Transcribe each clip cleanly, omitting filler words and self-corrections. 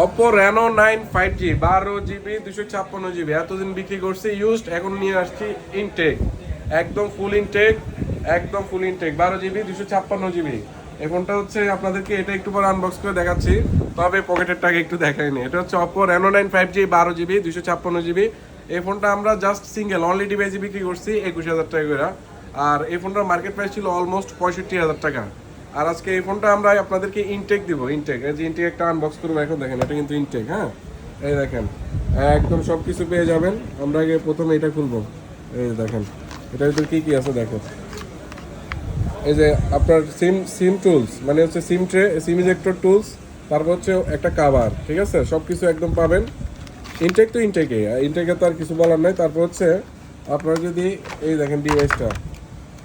Oppo Reno 9 5G 12GB 256GB এতদিন বিক্রি করছি ইউজড, এখন নিয়ে আসছি ইনটেক, একদম ফুল ইনটেক, একদম ফুল ইনটেক 12GB 256GB। এই ফোনটা হচ্ছে আপনাদেরকে এটা একটু পর আনবক্স করে দেখাচ্ছি, তবে পকেটের টাকা একটু দেখাইনি। এটা হচ্ছে Oppo Reno 9 5G 12GB 256GB। এই ফোনটা আমরা জাস্ট সিঙ্গেল অনলি ডিভাইসে বিক্রি করছি 21,000 টাকা করে। আর এই ফোনটার মার্কেট প্রাইস ছিল অলমোস্ট 65,000 টাকা। আর আজকে এই ফোনটা আমরা আপনাদেরকে ইনটেক দিব, ইনটেক, এই যে ইনটেক একটা আনবক্স করবো এখন, দেখেন এটা কিন্তু ইনটেক। হ্যাঁ, এই দেখেন একদম সব কিছু পেয়ে যাবেন। আমরা আগে প্রথমে এটা খুলবো, এই দেখেন এটার ভিতরে কী কী আছে দেখেন। এই যে আপনার সিম টুলস, মানে হচ্ছে সিম ট্রে, সিম ইজেক্টর টুলস, তারপর হচ্ছে একটা কাভার, ঠিক আছে, সব কিছু একদম পাবেন। ইনটেক তো ইনটেকে, ইনটেকে তো আর কিছু বলার নাই। তারপর হচ্ছে আপনারা যদি এই দেখেন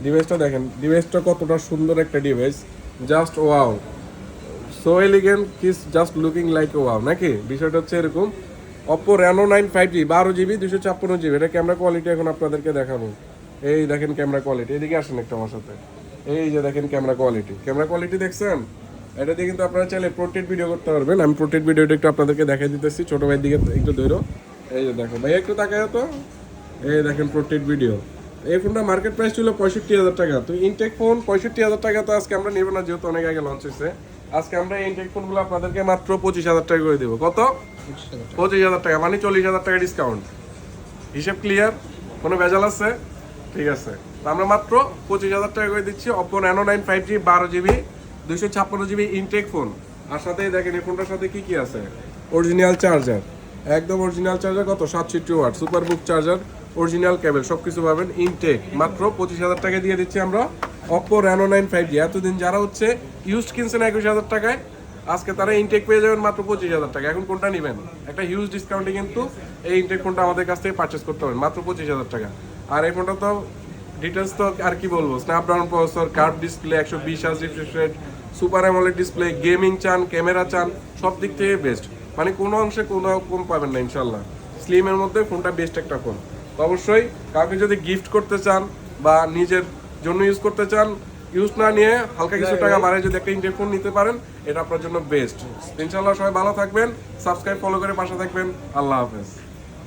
ডিভাইসটা দেখেন, ডিভাইসটা কতটা সুন্দর একটা device, just wow, so elegant, kiss just looking like wow, নাকি? বিষয়টা হচ্ছে এরকম। Oppo Reno 9 5G 12GB 256GB, এটা ক্যামেরা কোয়ালিটি এখন আপনাদেরকে দেখাবো। এই দেখেন ক্যামেরা কোয়ালিটি, এদিকে আসেন একটু আমার সাথে। এই যে দেখেন ক্যামেরা কোয়ালিটি দেখছেন? এটা দিয়ে কিন্তু আপনারা চাইলে পোর্ট্রেট ভিডিও করতে পারবেন। আমি পোর্ট্রেট ভিডিওটা একটু আপনাদেরকে দেখাই দিতেছি, ছোটো ভাইয়ের দিকে একটু ধরো। এই যে দেখো ভাই, একটু তাকায় তো, এই দেখেন পোর্ট্রেট ভিডিও। এই ফোনটা মার্কেট প্রাইস ছিল 65,000 টাকা। তো ইনটেক ফোন 65,000 টাকা তো আজকে আমরা নেবো না, যেহেতু অনেক আগে লঞ্চ হয়েছে। আজকে আমরা ইনটেক ফোনগুলো আপনাদেরকে মাত্র 25,000 টাকা করে দেবো। কত? 25,000 টাকা, মানে 40,000 টাকা ডিসকাউন্ট। হিসেব ক্লিয়ার? কোনো ভেজাল আছে? ঠিক আছে, তো আমরা মাত্র 25,000 টাকা করে দিচ্ছি Oppo Reno 9 5G 12GB 256GB ইনটেক ফোন। আর সাথে দেখেন এই ফোনটার সাথে কি কি আছে। অরিজিনাল চার্জার, একদম অরিজিনাল চার্জার, কত 67 ওয়াট সুপার বুক চার্জার, অরিজিনাল কেবল, সব কিছু পাবেন ইনটেক। মাত্র 25,000 টাকা দিয়ে দিচ্ছি আমরা Oppo Reno 9 5G। এতদিন যারা হচ্ছে ইউজড কিনছেন 21,000 টাকায়, আজকে তারা ইনটেক পেয়ে যাবেন মাত্র 25,000 টাকা। এখন কোনটা নেবেন? একটা হিউজ ডিসকাউন্টে কিন্তু এই ইনটেক ফোনটা আমাদের কাছ থেকে পারচেস করতে পারেন মাত্র 25,000 টাকা। আর এই ফোনটা তো ডিটেলস তো আর কি বলবো, Snapdragon processor, curve display, 120 Hz refresh rate, super AMOLED display, gaming চান, ক্যামেরা চান, সব দিক থেকে বেস্ট, মানে কোনো অংশে কোনো কম পাবেন না ইনশাল্লাহ। স্লিমের মধ্যে ফোনটা বেস্ট একটা ফোন। তো অবশ্যই কাউকে যদি গিফট করতে চান বা নিজের জন্য ইউজ করতে চান, ইউজ না নিয়ে হালকা কিছু টাকা বাড়ায় যদি একটা ইনটেক ফোন নিতে পারেন, এটা আপনার জন্য বেস্ট। ইনশাল্লাহ সবাই ভালো থাকবেন, সাবস্ক্রাইব ফলো করে পাশে থাকবেন। আল্লাহ হাফেজ।